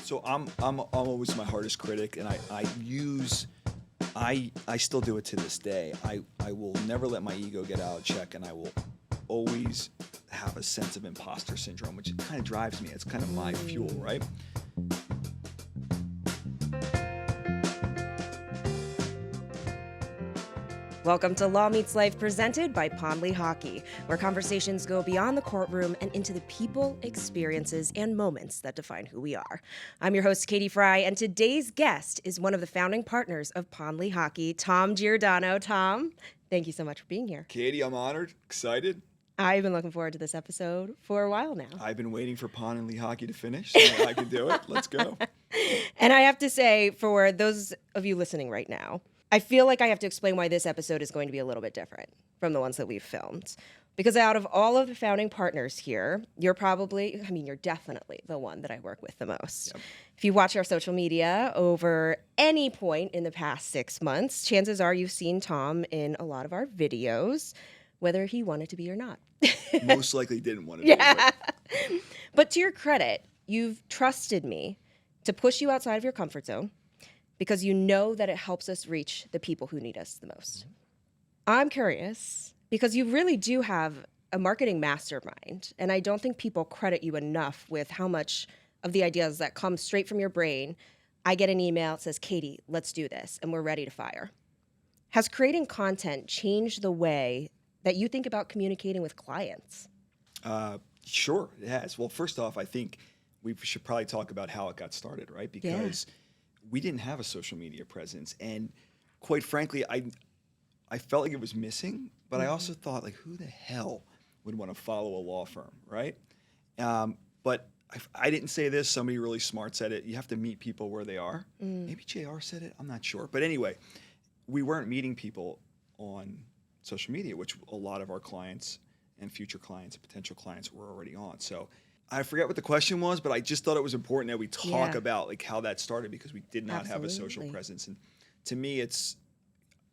So I'm always my hardest critic, and I still do it to this day. I will never let my ego get out of check, and I will always have a sense of imposter syndrome, which kind of drives me. It's kind of my fuel, right? Welcome to Law Meets Life, presented by Pond Lehocky, where conversations go beyond the courtroom and into the people, experiences, and moments that define who we are. I'm your host, Katie Frey, and today's guest is one of the founding partners of Pond Lehocky, Tom Giordano. Tom, thank you so much for being here. Katie, I'm honored, excited. I've been looking forward to this episode for a while now. I've been waiting for Pond and Lehocky to finish so I can do it. Let's go. And I have to say, for those of you listening right now, I feel like I have to explain why this episode is going to be a little bit different from the ones that we've filmed. Because out of all of the founding partners here, you're definitely the one that I work with the most. Yep. If you watch our social media over any point in the past 6 months, chances are you've seen Tom in a lot of our videos, whether he wanted to be or not. Most likely didn't want to be. But to your credit, you've trusted me to push you outside of your comfort zone, because you know that it helps us reach the people who need us the most. I'm curious, because you really do have a marketing mastermind, and I don't think people credit you enough with how much of the ideas that come straight from your brain. I get an email that says, Katie, let's do this, and we're ready to fire. Has creating content changed the way that you think about communicating with clients? Sure, it has. Well, first off, I think we should probably talk about how it got started, right? Because we didn't have a social media presence, and quite frankly, I felt like it was missing, but I also thought, like, who the hell would want to follow a law firm, right? But I didn't say this. Somebody really smart said it. You have to meet people where they are. Maybe JR said it. I'm not sure. But anyway, we weren't meeting people on social media, which a lot of our clients and future clients and potential clients were already on. So I forget what the question was, but I just thought it was important that we talk about like how that started, because we did not have a social presence. And to me,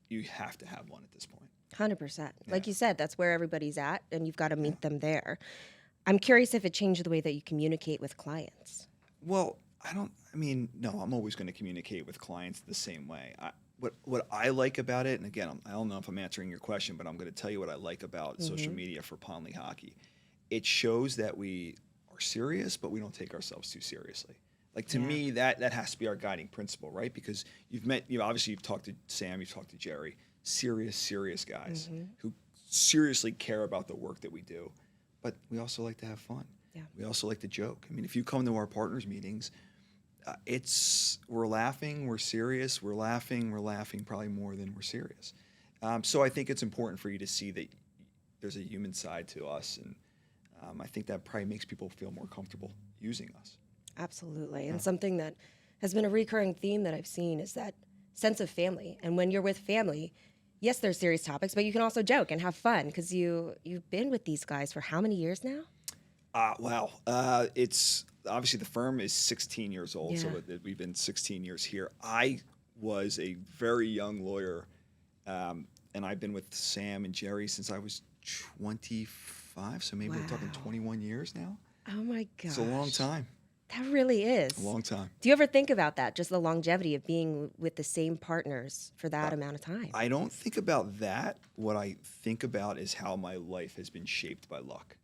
you have to have one at this point. 100%. Like you said, that's where everybody's at, and you've got to meet them there. I'm curious if it changed the way that you communicate with clients. Well, no, I'm always going to communicate with clients the same way. What I like about it, and again, I don't know if I'm answering your question, but I'm going to tell you what I like about social media for Pond Lehocky. It shows that we are serious, but we don't take ourselves too seriously. Like, to me, that has to be our guiding principle, right? Because obviously you've talked to Sam, you've talked to Jerry, serious guys who seriously care about the work that we do. But we also like to have fun. Yeah. We also like to joke. I mean, if you come to our partners meetings, we're laughing, we're serious, we're laughing probably more than we're serious. So I think it's important for you to see that there's a human side to us, and I think that probably makes people feel more comfortable using us. Absolutely. And something that has been a recurring theme that I've seen is that sense of family. And when you're with family, yes, there's serious topics, but you can also joke and have fun, because you've been with these guys for how many years now? Wow. It's obviously the firm is 16 years old, so we've been 16 years here. I was a very young lawyer, and I've been with Sam and Jerry since I was 25, so maybe we're talking 21 years now. Oh my gosh. It's a long time. That really is. A long time. Do you ever think about that, just the longevity of being with the same partners for that amount of time? I don't think about that. What I think about is how my life has been shaped by luck.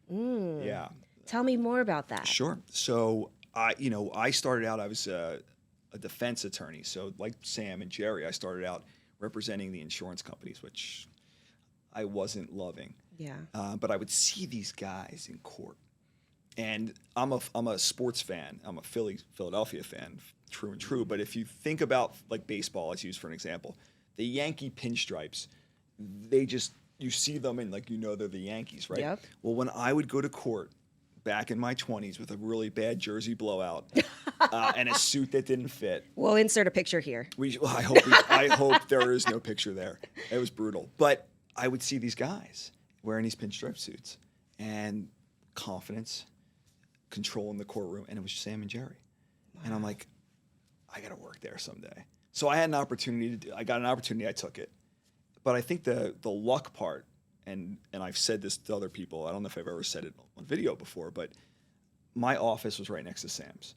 Yeah. Tell me more about that. Sure. So I started out, I was a defense attorney. So like Sam and Jerry, I started out representing the insurance companies, which I wasn't loving. Yeah. But I would see these guys in court. And I'm a sports fan. I'm a Philadelphia fan, true and true. But if you think about, like, baseball, let's use for an example, the Yankee pinstripes, you see them and, like, they're the Yankees, right? Yep. Well, when I would go to court back in my 20s with a really bad jersey blowout and a suit that didn't fit. We'll insert a picture here. I hope there is no picture there. It was brutal. But I would see these guys wearing these pinstripe suits and confidence, control in the courtroom, and it was Sam and Jerry. Wow. And I'm like, I got to work there someday. So I had an opportunity I got an opportunity, I took it. But I think the luck part, and I've said this to other people, I don't know if I've ever said it on video before, but my office was right next to Sam's.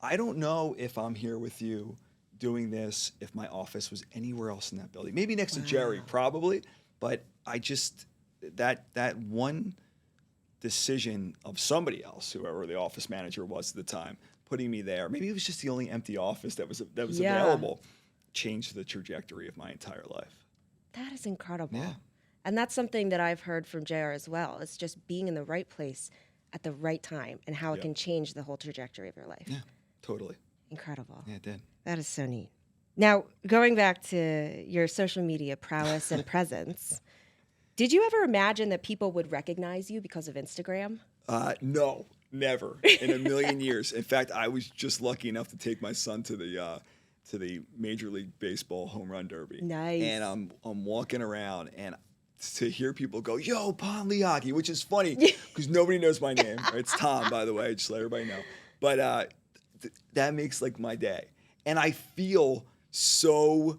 I don't know if I'm here with you doing this if my office was anywhere else in that building. Maybe next to Jerry, probably. But I just that one decision of somebody else, whoever the office manager was at the time, putting me there. Maybe it was just the only empty office that was available. Changed the trajectory of my entire life. That is incredible. Yeah. And that's something that I've heard from JR as well. It's just being in the right place at the right time and how it can change the whole trajectory of your life. Yeah, totally. Incredible. Yeah, it did. That is so neat. Now, going back to your social media prowess and presence, did you ever imagine that people would recognize you because of Instagram? No, never in a million years. In fact, I was just lucky enough to take my son to the Major League Baseball home run derby. Nice. And I'm walking around and to hear people go, "Yo, Pond Lehocky," which is funny because nobody knows my name. Right? It's Tom, by the way, just to let everybody know. But that makes like my day, and I feel so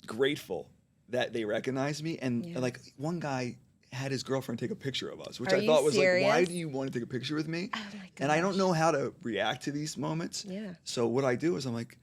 grateful that they recognize me. And like one guy had his girlfriend take a picture of us, which I thought was serious? like, why do you want to take a picture with me? Oh my gosh. And I don't know how to react to these moments. Yeah. So what I do is I'm like,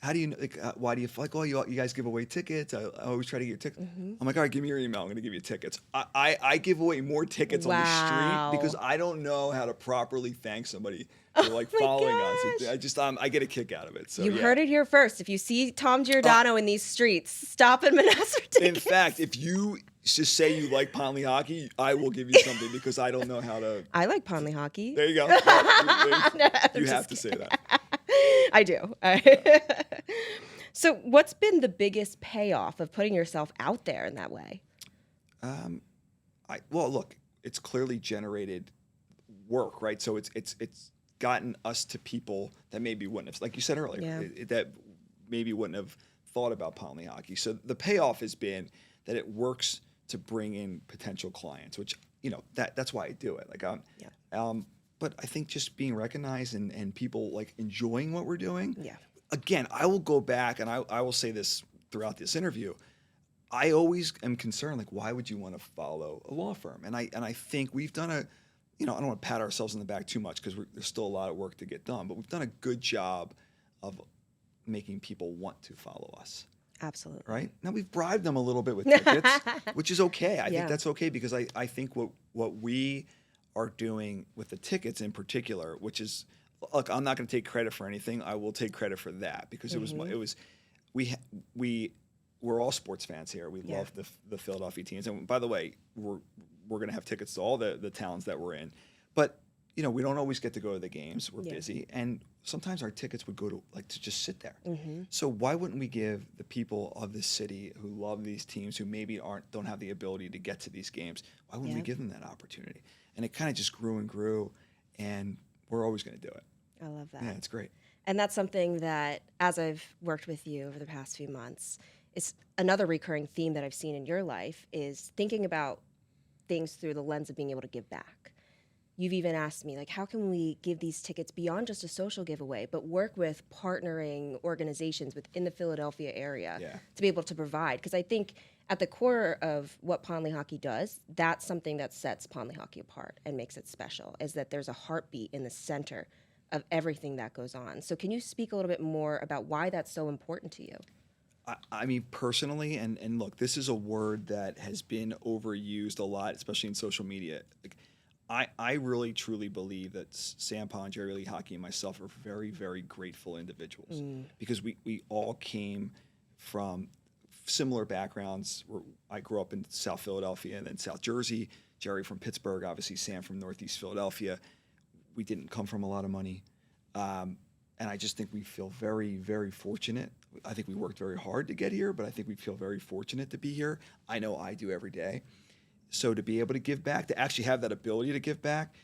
how do you like? Why do you like? Oh, you guys give away tickets. I always try to get your tickets. I'm like, all right, give me your email. I'm going to give you tickets. I give away more tickets on the street because I don't know how to properly thank somebody for like following us. I get a kick out of it. So you heard it here first. If you see Tom Giordano in these streets, stop him and ask for tickets. In fact, if you just say you like Pond Lehocky, I will give you something because I don't know how to. I like Pond Lehocky. There you go. You have to say that. I do. So what's been the biggest payoff of putting yourself out there in that way? Well, look, it's clearly generated work, right? So it's gotten us to people that maybe wouldn't have, like you said earlier, that maybe wouldn't have thought about Pond Lehocky. So the payoff has been that it works to bring in potential clients, which that's why I do it. Like but I think just being recognized and people like enjoying what we're doing. Yeah. Again, I will go back and I will say this throughout this interview. I always am concerned, like, why would you want to follow a law firm? And I think we've done I don't want to pat ourselves on the back too much because there's still a lot of work to get done, but we've done a good job of making people want to follow us. Absolutely. Right? Now we've bribed them a little bit with tickets, which is okay. I think that's okay because I think what we are doing with the tickets in particular, which is, look, I'm not going to take credit for anything. I will take credit for that because we're all sports fans here. We love the Philadelphia teams, and by the way, we're going to have tickets to all the towns that we're in, but we don't always get to go to the games. We're busy, and sometimes our tickets would go to to just sit there. So why wouldn't we give the people of this city who love these teams, who maybe don't have the ability to get to these games, why wouldn't we give them that opportunity? And it kind of just grew and grew, and we're always going to do it. I love that. Yeah, it's great. And that's something that, as I've worked with you over the past few months, it's another recurring theme that I've seen in your life is thinking about things through the lens of being able to give back. You've even asked me, like, how can we give these tickets beyond just a social giveaway, but work with partnering organizations within the Philadelphia area to be able to provide? Because I think at the core of what Pond Lehocky does, that's something that sets Pond Lehocky apart and makes it special, is that there's a heartbeat in the center of everything that goes on. So can you speak a little bit more about why that's so important to you? I mean, personally, and look, this is a word that has been overused a lot, especially in social media. I really, truly believe that Sam Pond, Jerry Lehocky, and myself are very, very grateful individuals because we all came from similar backgrounds. I grew up in South Philadelphia and then South Jersey. Jerry from Pittsburgh, obviously Sam from Northeast Philadelphia. We didn't come from a lot of money. And I just think we feel very, very fortunate. I think we worked very hard to get here, but I think we feel very fortunate to be here. I know I do every day. So to be able to give back, to actually have that ability to give back,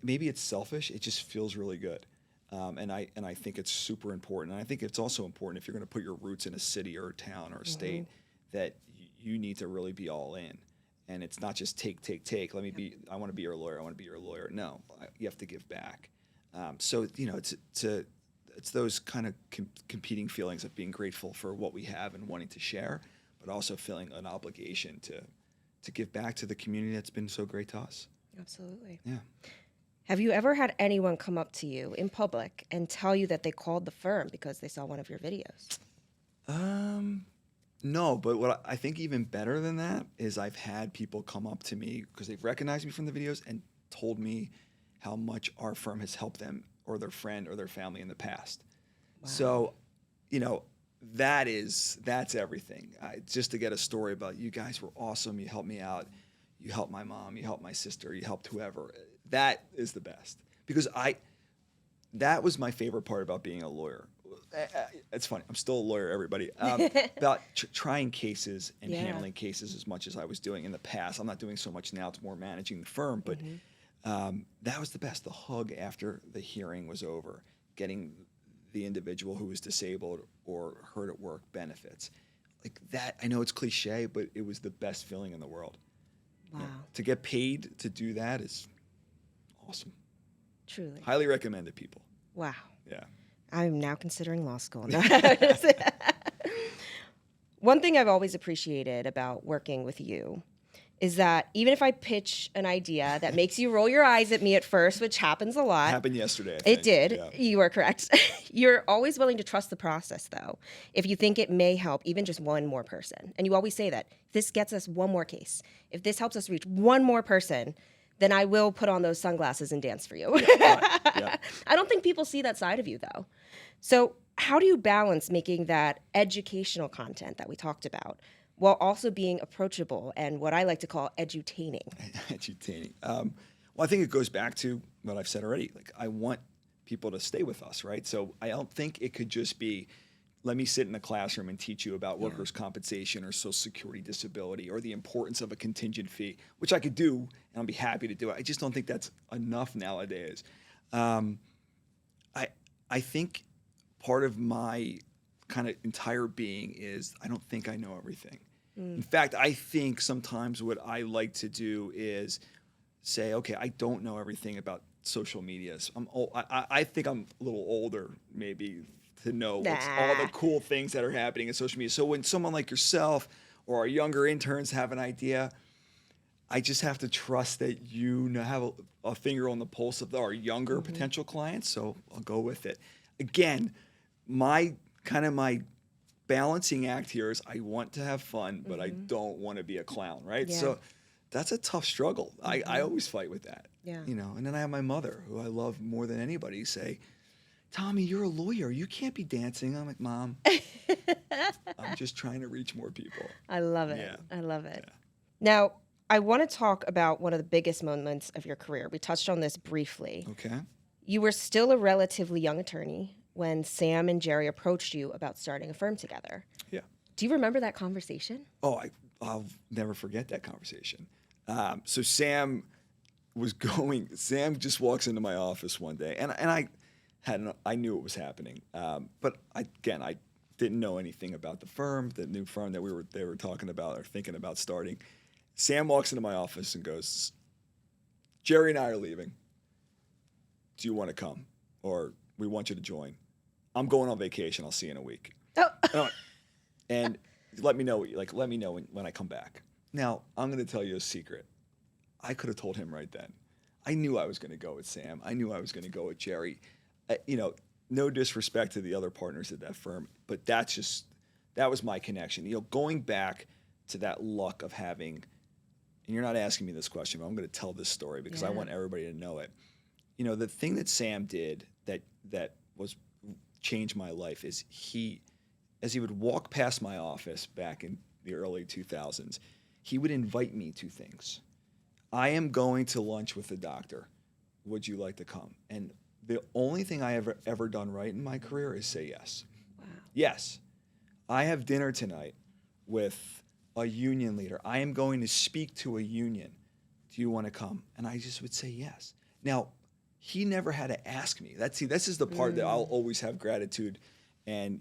maybe it's selfish. It just feels really good. And I think it's super important. And I think it's also important if you're going to put your roots in a city or a town or a state that you need to really be all in. And it's not just take. I want to be your lawyer. I want to be your lawyer. No, you have to give back. So it's those kind of competing feelings of being grateful for what we have and wanting to share, but also feeling an obligation to give back to the community that's been so great to us. Absolutely. Yeah. Have you ever had anyone come up to you in public and tell you that they called the firm because they saw one of your videos? No, but what I think even better than that is I've had people come up to me because they've recognized me from the videos and told me how much our firm has helped them or their friend or their family in the past. Wow. So, that's everything. Just to get a story about you guys were awesome. You helped me out. You helped my mom. You helped my sister. You helped whoever. That is the best because that was my favorite part about being a lawyer. It's funny. I'm still a lawyer, everybody. About trying cases and handling cases as much as I was doing in the past. I'm not doing so much now. It's more managing the firm. But that was the best. The hug after the hearing was over, getting the individual who was disabled or hurt at work benefits. Like that, I know it's cliche, but it was the best feeling in the world. Wow. To get paid to do that is awesome. Truly. Highly recommended, people. Wow. Yeah. I'm now considering law school. One thing I've always appreciated about working with you is that even if I pitch an idea that makes you roll your eyes at me at first, which happens a lot. Happened yesterday, I think. It did. Yeah. You are correct. You're always willing to trust the process, though, if you think it may help even just one more person. And you always say that. This gets us one more case. If this helps us reach one more person, then I will put on those sunglasses and dance for you. Yeah. I don't think people see that side of you, though. So how do you balance making that educational content that we talked about while also being approachable and what I like to call edutaining? Edutaining. Well, I think it goes back to what I've said already. Like, I want people to stay with us, right? So I don't think it could just be, let me sit in the classroom and teach you about workers' compensation or Social Security disability or the importance of a contingent fee, which I could do, and I'll be happy to do it. I just don't think that's enough nowadays. I think part of my kind of entire being is I don't think I know everything. In fact, I think sometimes what I like to do is say, okay, I don't know everything about social media. So I think I'm a little older maybe to know what's all the cool things that are happening in social media. So when someone like yourself or our younger interns have an idea, I just have to trust that you have a finger on the pulse of our younger potential clients. So I'll go with it. Again, my balancing act here is I want to have fun, but I don't want to be a clown, right? Yeah. So that's a tough struggle. I always fight with that. Yeah. And then I have my mother, who I love more than anybody, say, Tommy, you're a lawyer. You can't be dancing. I'm like, Mom, I'm just trying to reach more people. I love it. Yeah. I love it. Yeah. Now, I want to talk about one of the biggest moments of your career. We touched on this briefly. Okay. You were still a relatively young attorney when Sam and Jerry approached you about starting a firm together. Yeah. Do you remember that conversation? Oh, I'll never forget that conversation. So Sam Sam just walks into my office one day, and I knew it was happening, but I didn't know anything about the firm, the new firm that they were talking about or thinking about starting. Sam walks into my office and goes, Jerry and I are leaving. Do you want to come? Or we want you to join. I'm going on vacation. I'll see you in a week. Oh. And let me know when I come back. Now, I'm going to tell you a secret. I could have told him right then. I knew I was going to go with Sam. I knew I was going to go with Jerry. No disrespect to the other partners at that firm, but that was my connection. Going back to that luck of having, and you're not asking me this question, but I'm going to tell this story because I want everybody to know it. The thing that Sam did that was changed my life is as he would walk past my office back in the early 2000s, he would invite me to things. I am going to lunch with the doctor. Would you like to come? And the only thing I have ever done right in my career is say yes. Wow. Yes. I have dinner tonight with a union leader. I am going to speak to a union. Do you want to come? And I just would say yes. Now, he never had to ask me. This is the part that I'll always have gratitude. And,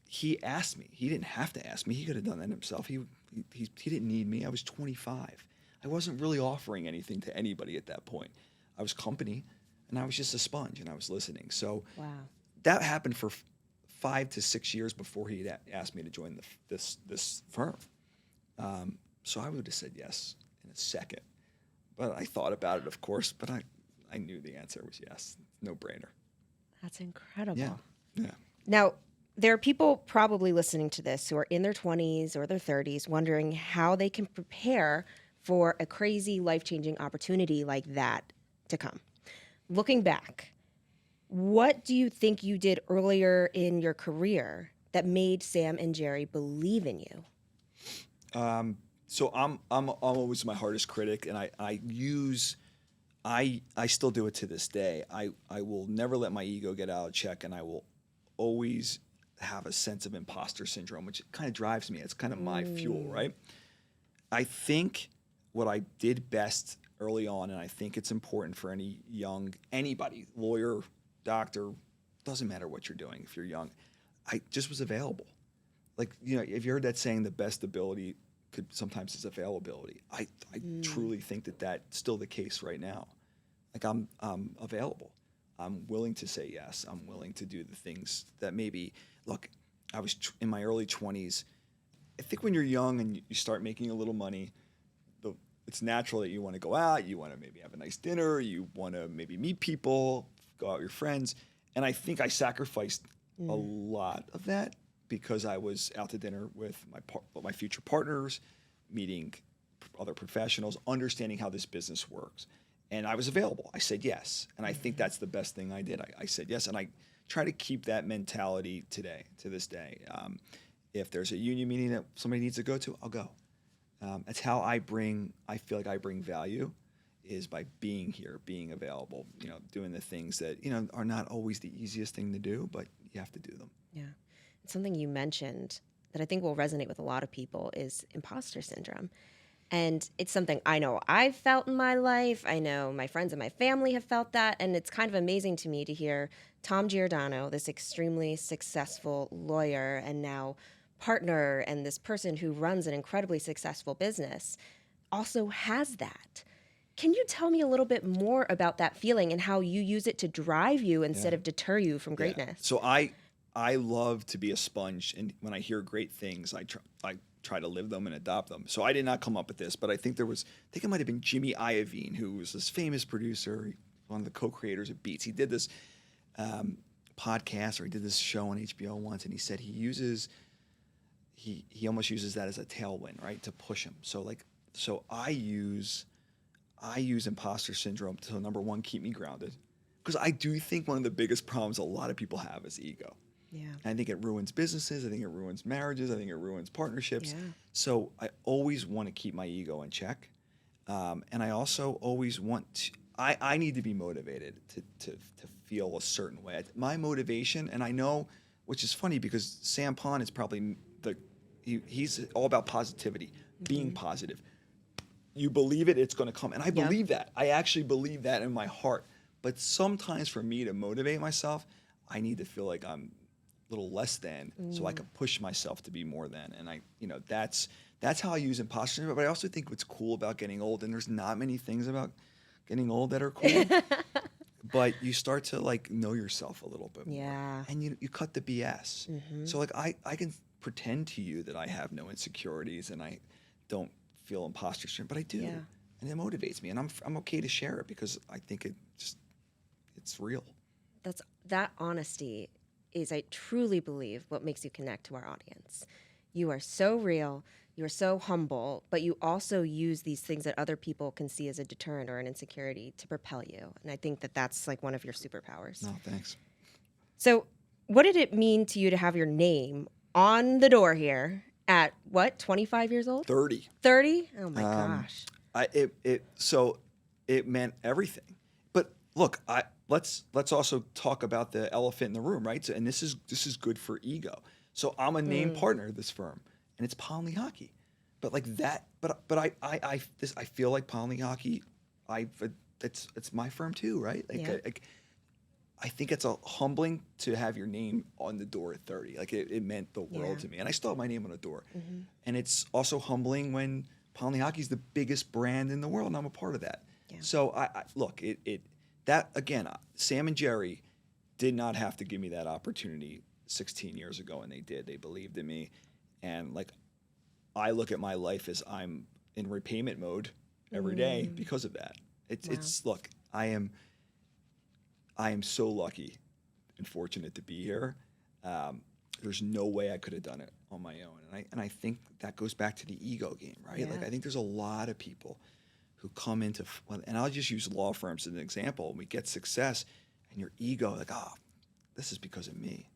he asked me. He didn't have to ask me. He could have done that himself. He didn't need me. I was 25. I wasn't really offering anything to anybody at that point. I was company, and I was just a sponge, and I was listening. So that happened for 5 to 6 years before he had asked me to join this firm. So I would have said yes in a second. But I thought about it, of course, but I I knew the answer was yes. No brainer. That's incredible. Yeah. Yeah. Now, there are people probably listening to this who are in their 20s or their 30s wondering how they can prepare for a crazy, life-changing opportunity like that to come. Looking back, what do you think you did earlier in your career that made Sam and Jerry believe in you? So I'm always my hardest critic, and I still do it to this day. I will never let my ego get out of check, and I will always have a sense of imposter syndrome, which kind of drives me. It's kind of my fuel, right? I think what I did best early on, and I think it's important for anybody, lawyer, doctor, doesn't matter what you're doing if you're young, I just was available. Like, if you heard that saying, the best ability sometimes is availability. I truly think that that's still the case right now. Like, I'm available. I'm willing to say yes. I'm willing to do the things that maybe, look, I was in my early 20s. I think when you're young and you start making a little money, it's natural that you want to go out, you want to maybe have a nice dinner, you want to maybe meet people, go out with your friends. And I think I sacrificed a lot of that because I was out to dinner with my future partners, meeting other professionals, understanding how this business works. And I was available. I said yes. And I think that's the best thing I did. I said yes. And I try to keep that mentality to this day. If there's a union meeting that somebody needs to go to, I'll go. That's how I feel like I bring value, is by being here, being available, doing the things that, are not always the easiest thing to do, but you have to do them. Yeah. Something you mentioned that I think will resonate with a lot of people is imposter syndrome. And it's something I know I've felt in my life. I know my friends and my family have felt that. And it's kind of amazing to me to hear Tom Giordano, this extremely successful lawyer and now partner and this person who runs an incredibly successful business, also has that. Can you tell me a little bit more about that feeling and how you use it to drive you instead of deter you from greatness? So I love to be a sponge, and when I hear great things, I try to live them and adopt them. So I did not come up with this, but I think it might have been Jimmy Iovine, who was this famous producer, one of the co-creators of Beats. He did this podcast, or he did this show on HBO once, and he said he almost uses that as a tailwind, right, to push him. So I use imposter syndrome to, number one, keep me grounded, because I do think one of the biggest problems a lot of people have is ego. Yeah. I think it ruins businesses. I think it ruins marriages. I think it ruins partnerships. Yeah. So I always want to keep my ego in check. And I also always I need to be motivated to feel a certain way. My motivation, and I know, which is funny because Sam Pond is probably he's all about positivity, being positive. You believe it, it's going to come. And I believe that. I actually believe that in my heart. But sometimes for me to motivate myself, I need to feel like I'm a little less than, so I can push myself to be more than. And that's how I use imposter syndrome. But I also think what's cool about getting old, and there's not many things about getting old that are cool, but you start to know yourself a little bit more. And you cut the BS. So I can pretend to you that I have no insecurities and I don't feel imposter syndrome, but I do. And it motivates me, and I'm okay to share it because I think it's real. That honesty is, I truly believe, what makes you connect to our audience. You are so real, you are so humble, but you also use these things that other people can see as a deterrent or an insecurity to propel you. And I think that that's one of your superpowers. No, thanks. So what did it mean to you to have your name on the door here at 25 years old? 30. 30? Oh my gosh. So it meant everything. But look, let's also talk about the elephant in the room, right? So, and this is good for ego. So I'm a named partner of this firm, and it's Pond Lehocky. But I feel like Pond Lehocky, it's my firm too, right? I think it's humbling to have your name on the door at 30. It meant the world to me, and I still have my name on the door. And it's also humbling when Pond Lehocky is the biggest brand in the world, and I'm a part of that. So look, that again, Sam and Jerry did not have to give me that opportunity 16 years ago, and they did. They believed in me, and I look at my life as I'm in repayment mode every day because of that. Look, I am I am so lucky and fortunate to be here. There's no way I could have done it on my own. And I think that goes back to the ego game, right? Yeah. Like, I think there's a lot of people who come into, and I'll just use law firms as an example. And we get success and your ego, like, oh, this is because of me.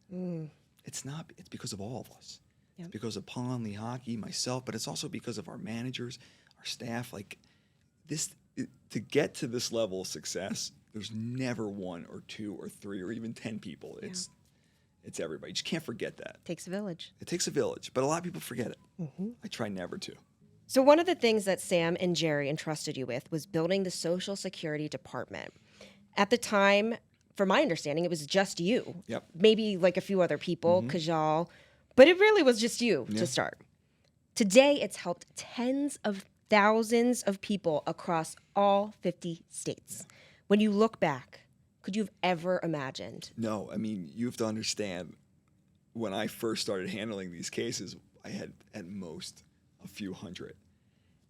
It's not, it's because of all of us. Yep. It's because of Pond Lehocky, myself, but it's also because of our managers, our staff. Like to get to this level of success, there's never one or two or three or even 10 people. It's everybody. You just can't forget that. Takes a village. It takes a village, but a lot of people forget it. I try never to. So one of the things that Sam and Jerry entrusted you with was building the Social Security Department. At the time, from my understanding, it was just you. Yep. Maybe like a few other people, Kajal, but it really was just you to start. Today, it's helped tens of thousands of people across all 50 states. Yeah. When you look back, could you have ever imagined? No, I mean, you have to understand, when I first started handling these cases, I had at most a few hundred.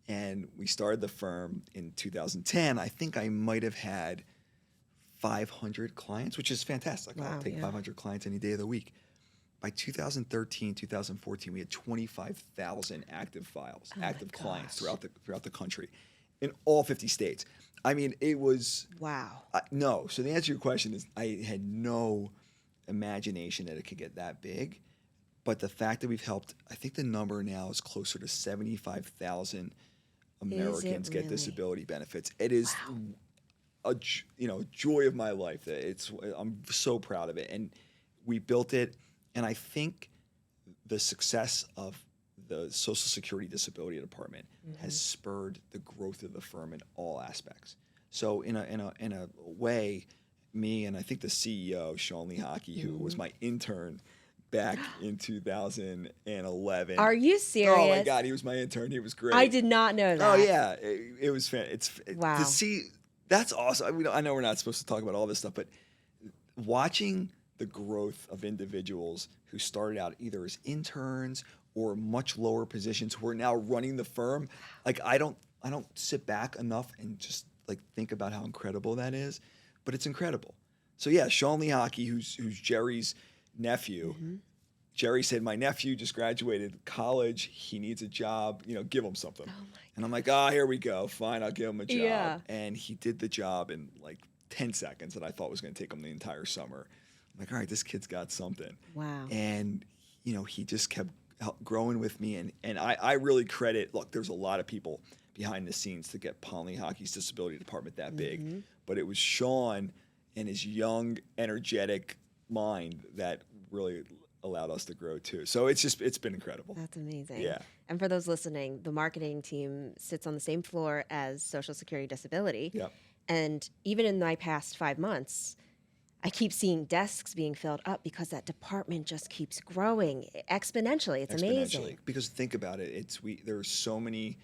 And we started the firm in 2010. I think I might have had 500 clients, which is fantastic. Wow, I'll take 500 clients any day of the week. By 2013, 2014, we had 25,000 active files, active clients throughout the country in all 50 states. I mean, it was... Wow. No. So the answer to your question is I had no imagination that it could get that big. But the fact that we've helped, I think the number now is closer to 75,000 Americans get disability benefits. It is a joy of my life. I'm so proud of it. And we built it. And I think the success of the Social Security Disability Department has spurred the growth of the firm in all aspects. So in a way, me and I think the CEO, Pond Lehocky, who was my intern back in 2011. Are you serious? Oh my God, he was my intern. He was great. I did not know that. Oh yeah, it was fan. Wow. To see. That's awesome. I know we're not supposed to talk about all this stuff, but watching the growth of individuals who started out either as interns or much lower positions who are now running the firm, like I don't sit back enough and just like think about how incredible that is, but it's incredible. So yeah, Pond Lehocky, who's Jerry's nephew. Jerry said, my nephew just graduated college. He needs a job. Give him something. And I'm like, here we go. Fine, I'll give him a job. Yeah. And he did the job in like 10 seconds that I thought was going to take him the entire summer. I'm like, all right, this kid's got something. Wow. And, he just kept growing with me. And I really credit, look, there's a lot of people behind the scenes to get Pond Lehocky's disability department that big. But it was Sean and his young, energetic mind that really allowed us to grow too. So it's been incredible. That's amazing. Yeah. And for those listening, the marketing team sits on the same floor as Social Security Disability. Yep. And even in my past 5 months, I keep seeing desks being filled up because that department just keeps growing exponentially. It's amazing. Because think about it, there's so many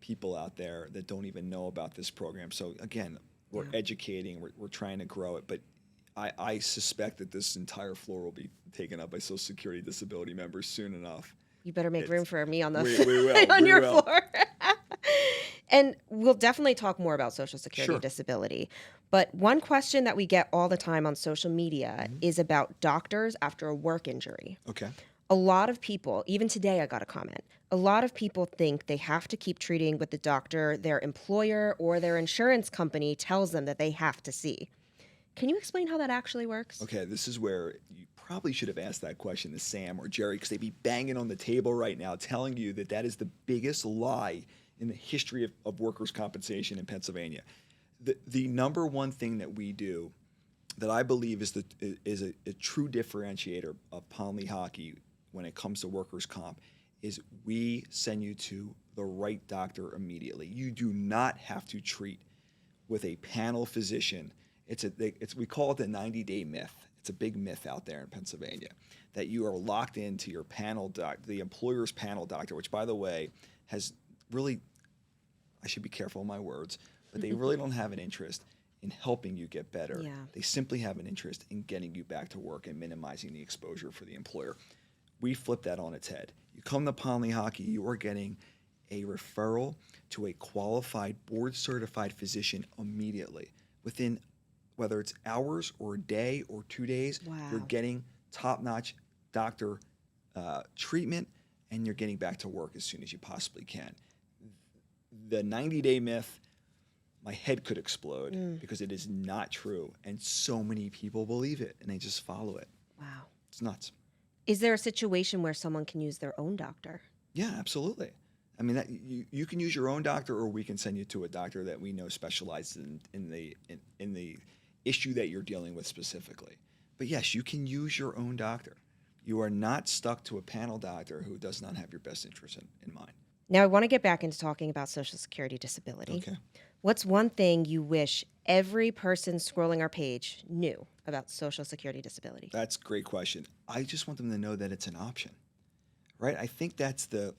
people out there that don't even know about this program. So again, we're educating, we're trying to grow it, but I suspect that this entire floor will be taken up by Social Security disability members soon enough. You better make room for me on the we will, on we your will. floor. And we'll definitely talk more about Social Security disability. But one question that we get all the time on social media is about doctors after a work injury. Okay. A lot of people, even today I got a comment, a lot of people think they have to keep treating with the doctor their employer or their insurance company tells them that they have to see. Can you explain how that actually works? Okay, this is where you probably should have asked that question to Sam or Jerry, because they'd be banging on the table right now telling you that is the biggest lie in the history of workers' compensation in Pennsylvania. The number one thing that we do that I believe is a true differentiator of Pond Lehocky when it comes to workers' comp is we send you to the right doctor immediately. You do not have to treat with a panel physician. We call it the 90-day myth. It's a big myth out there in Pennsylvania that you are locked into your panel the employer's panel doctor, which, by the way, has really, I should be careful of my words, but they really don't have an interest in helping you get better. Yeah. They simply have an interest in getting you back to work and minimizing the exposure for the employer. We flip that on its head. You come to Pond Lehocky, you are getting a referral to a qualified, board-certified physician immediately. Within whether it's hours or a day or 2 days, Wow. you're getting top-notch doctor treatment, and you're getting back to work as soon as you possibly can. The 90-day myth, my head could explode because it is not true. And so many people believe it and they just follow it. Wow. It's nuts. Is there a situation where someone can use their own doctor? Yeah, absolutely. I mean, that, you can use your own doctor, or we can send you to a doctor that we know specializes in the issue that you're dealing with specifically. But yes, you can use your own doctor. You are not stuck to a panel doctor who does not have your best interest in mind. Now, I want to get back into talking about Social Security disability. Okay. What's one thing you wish every person scrolling our page knew about Social Security disability? That's a great question. I just want them to know that it's an option, right? I think that's the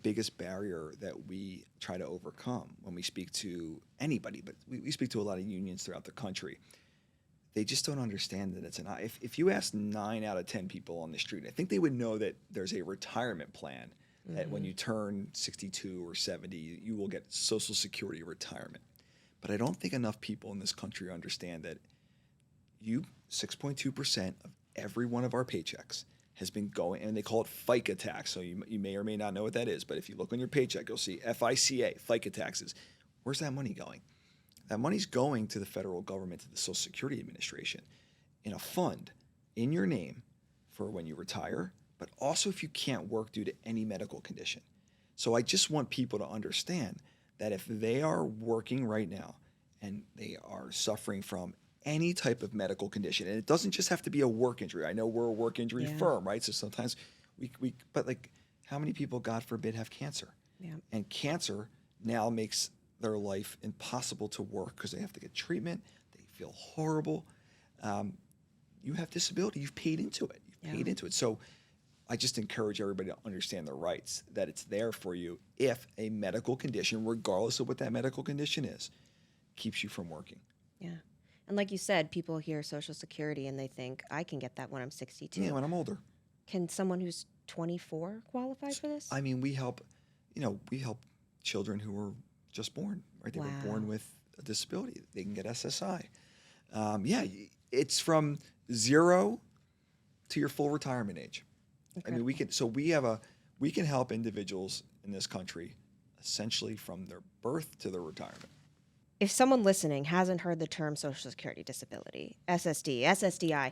biggest barrier that we try to overcome when we speak to anybody, but we speak to a lot of unions throughout the country. They just don't understand that it's an option. If you ask 9 out of 10 people on the street, I think they would know that there's a retirement plan that when you turn 62 or 70, you will get Social Security retirement. But I don't think enough people in this country understand that 6.2% of every one of our paychecks has been going, and they call it FICA tax. So you may or may not know what that is, but if you look on your paycheck, you'll see FICA, FICA taxes. Where's that money going? That money's going to the federal government, to the Social Security Administration, in a fund in your name for when you retire, but also if you can't work due to any medical condition. So I just want people to understand that if they are working right now and they are suffering from any type of medical condition, and it doesn't just have to be a work injury. I know we're a work injury firm, right? So sometimes but like, how many people, God forbid, have cancer? Yeah. And cancer now makes their life impossible to work because they have to get treatment. They feel horrible. You have disability. You've paid into it. You've paid into it. So I just encourage everybody to understand their rights, that it's there for you if a medical condition, regardless of what that medical condition is, keeps you from working. Yeah. And like you said, people hear Social Security and they think, I can get that when I'm 62. Yeah, when I'm older. Can someone who's 24 qualify for this? I mean, we help children who were just born, right? They were born with a disability. They can get SSI. It's from 0 to your full retirement age. Incredible. I mean, we can help individuals in this country essentially from their birth to their retirement. If someone listening hasn't heard the term Social Security disability, SSD, SSDI,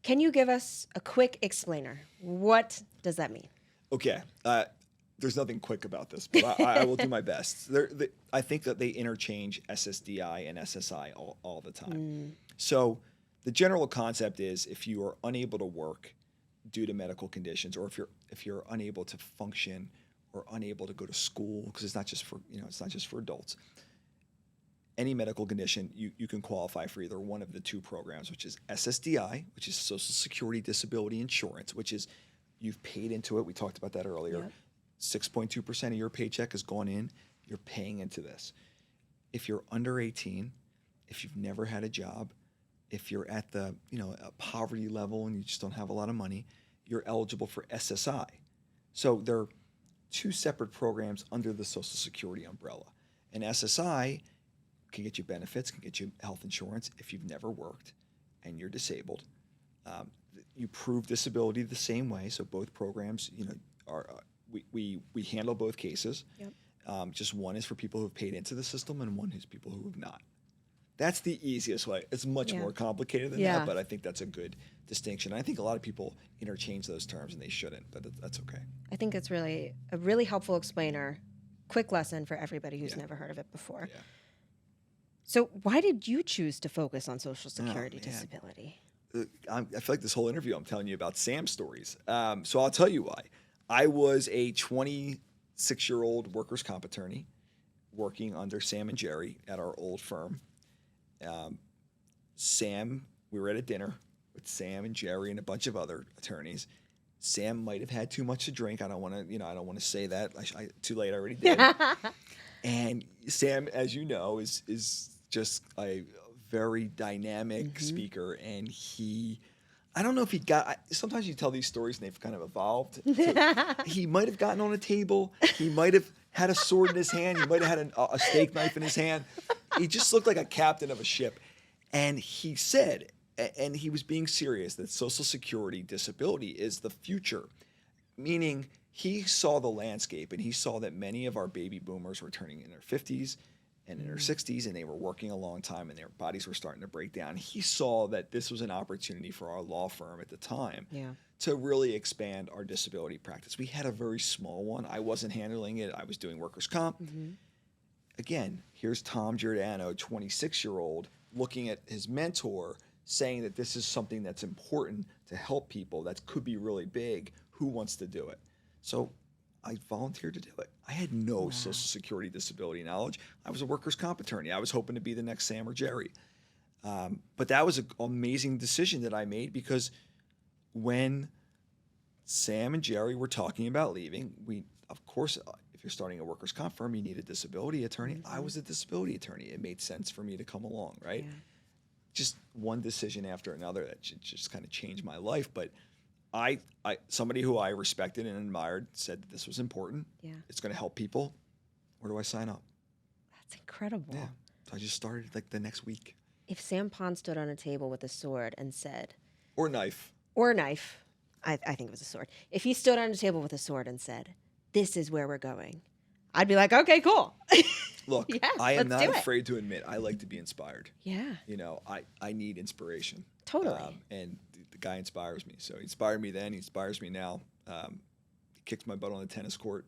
can you give us a quick explainer? What does that mean? Okay. There's nothing quick about this, but I will do my best. I think that they interchange SSDI and SSI all the time. So the general concept is if you are unable to work due to medical conditions, or if you're unable to function or unable to go to school, because it's not just for adults. Any medical condition, you can qualify for either one of the two programs, which is SSDI, which is Social Security Disability Insurance, which is you've paid into it. We talked about that earlier. Yep. 6.2% of your paycheck has gone in. You're paying into this. If you're under 18, if you've never had a job, if you're at the a poverty level and you just don't have a lot of money, you're eligible for SSI. So there are two separate programs under the Social Security umbrella. And SSI can get you benefits, can get you health insurance if you've never worked and you're disabled. You prove disability the same way. So both programs, are we handle both cases. Yep. Just one is for people who have paid into the system, and one is people who have not. That's the easiest way. It's much more complicated than that, but I think that's a good distinction. I think a lot of people interchange those terms, and they shouldn't, but that's okay. I think it's really a really helpful explainer. Quick lesson for everybody who's never heard of it before. Yeah. So why did you choose to focus on Social Security disability? I feel like this whole interview I'm telling you about Sam's stories. So I'll tell you why. I was a 26-year-old workers' comp attorney working under Sam and Jerry at our old firm. We were at a dinner with Sam and Jerry and a bunch of other attorneys. Sam might have had too much to drink. I don't want to say that. Too late. I already did. And Sam, as you know, is just a very dynamic speaker, and I don't know if he got. Sometimes you tell these stories and they've kind of evolved. He might have gotten on a table. He might have had a sword in his hand. He might have had a steak knife in his hand. He just looked like a captain of a ship. And he said, and he was being serious, that Social Security disability is the future, meaning he saw the landscape and he saw that many of our baby boomers were turning in their 50s and in their 60s, and they were working a long time and their bodies were starting to break down. He saw that this was an opportunity for our law firm at the time to really expand our disability practice. We had a very small one. I wasn't handling it. I was doing workers' comp. Again, here's Tom Giordano, 26-year-old, looking at his mentor, saying that this is something that's important to help people, that could be really big. Who wants to do it? So I volunteered to do it. I had no Social Security disability knowledge. I was a workers' comp attorney. I was hoping to be the next Sam or Jerry. But that was an amazing decision that I made, because when Sam and Jerry were talking about leaving, of course, if you're starting a workers' comp firm, you need a disability attorney. I was a disability attorney. It made sense for me to come along, right? Just one decision after another that just kind of changed my life. But somebody who I respected and admired said that this was important. It's going to help people. Where do I sign up? That's incredible. Yeah. So I just started like the next week. If Sam Pond stood on a table with a sword and said... Or knife. Or a knife. I think it was a sword. If he stood on a table with a sword and said, this is where we're going, I'd be like, okay, cool. Look, I am not afraid to admit I like to be inspired. Yeah. You know, I need inspiration. Totally. And the guy inspires me. So he inspired me then. He inspires me now. He kicked my butt on the tennis court.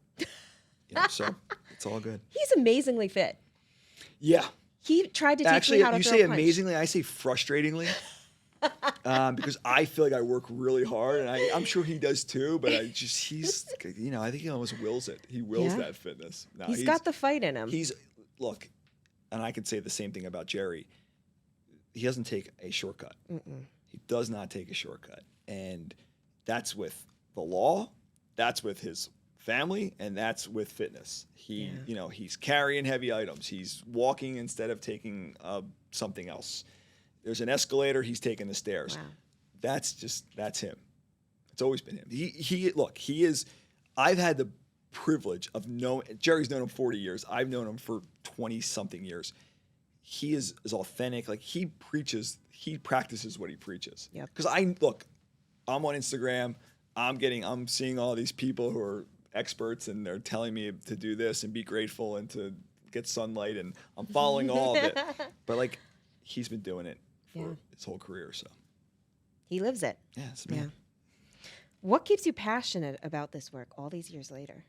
So it's all good. He's amazingly fit. Yeah. He tried to teach me how to throw a punch. Actually, you say amazingly. I say frustratingly. Because I feel like I work really hard, and I'm sure he does too. But I think he almost wills it. He wills that fitness. No, he's got the fight in him. Look, and I could say the same thing about Jerry. He doesn't take a shortcut. He does not take a shortcut, and that's with the law, that's with his family, and that's with fitness. He's carrying heavy items. He's walking instead of taking something else. There's an escalator, he's taking the stairs. Wow. That's him. It's always been him. He is, I've had the privilege of Jerry's known him 40 years. I've known him for 20 something years. He is authentic. Like, he practices what he preaches. Because I'm on Instagram, I'm seeing all these people who are experts, and they're telling me to do this and be grateful and to get sunlight, and I'm following all of it. But he's been doing it for his whole career, so he lives it. Yeah, it's me. What keeps you passionate about this work all these years later?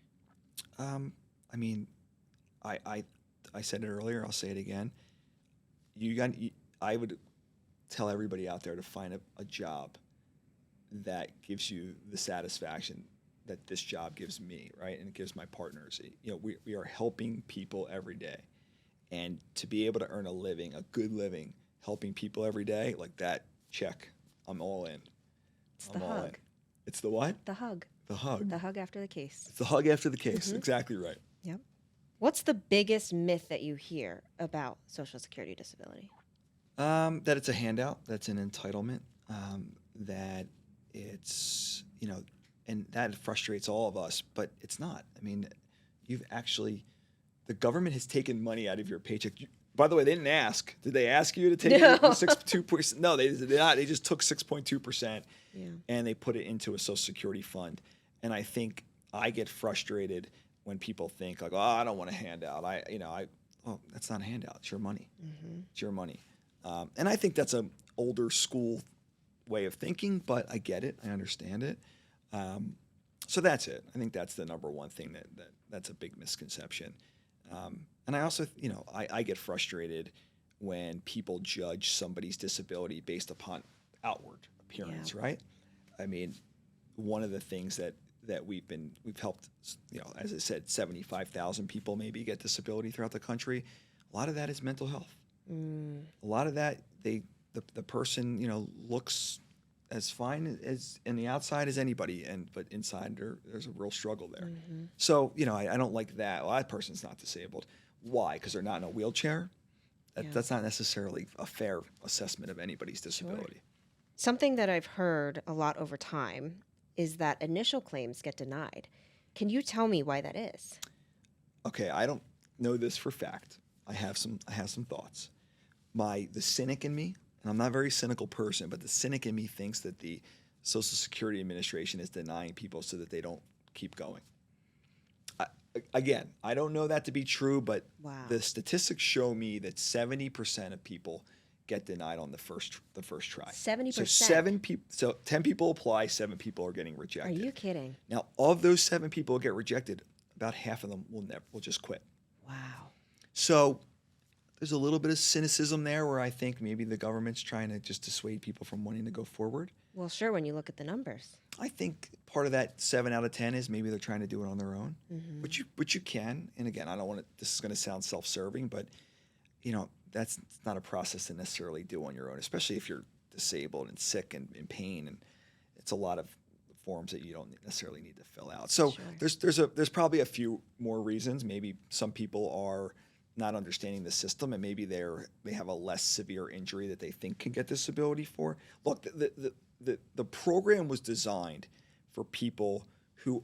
I said it earlier, I'll say it again. I would tell everybody out there to find a job that gives you the satisfaction that this job gives me, right? And it gives my partners. We are helping people every day. And to be able to earn a good living, helping people every day, like that, check. I'm all in. It's the hug. It's the what? The hug. The hug. The hug after the case. It's the hug after the case. Exactly right. Yep. What's the biggest myth that you hear about Social Security disability? That it's a handout, that's an entitlement, that it's, and that frustrates all of us, but it's not. I mean, the government has taken money out of your paycheck. By the way, they didn't ask. Did they ask you to take 6.2%? No, they did not. They just took 6.2% and they put it into a Social Security fund. And I think I get frustrated when people think like, oh, I don't want a handout. That's not a handout. It's your money. It's your money. And I think that's an older school way of thinking, but I get it. I understand it. So that's it. I think that's the number one thing that's a big misconception. And I also, I get frustrated when people judge somebody's disability based upon outward appearance, right? I mean, one of the things that we've helped, as I said, 75,000 people maybe get disability throughout the country. A lot of that is mental health. A lot of that, the person, looks as fine as in the outside as anybody, but inside there's a real struggle there. So, I don't like that. Well, that person's not disabled. Why? Because they're not in a wheelchair? That's not necessarily a fair assessment of anybody's disability. Sure. Something that I've heard a lot over time is that initial claims get denied. Can you tell me why that is? Okay, I don't know this for fact. I have some thoughts. The cynic in me and I'm not a very cynical person, but the cynic in me thinks that the Social Security Administration is denying people so that they don't keep going. Again, I don't know that to be true, but the statistics show me that 70% of people get denied on the first try. 70%. So 10 people apply, 7 people are getting rejected. Are you kidding? Now, of those 7 people who get rejected, about half of them will just quit. Wow. So there's a little bit of cynicism there where I think maybe the government's trying to just dissuade people from wanting to go forward. Well, sure, when you look at the numbers. I think part of that 7 out of 10 is maybe they're trying to do it on their own, which you can. And again, I don't want to, this is going to sound self-serving, but that's not a process to necessarily do on your own, especially if you're disabled and sick and in pain. And it's a lot of forms that you don't necessarily need to fill out. So there's probably a few more reasons. Maybe some people are not understanding the system, and maybe they have a less severe injury that they think can get disability for. Look, the program was designed for people who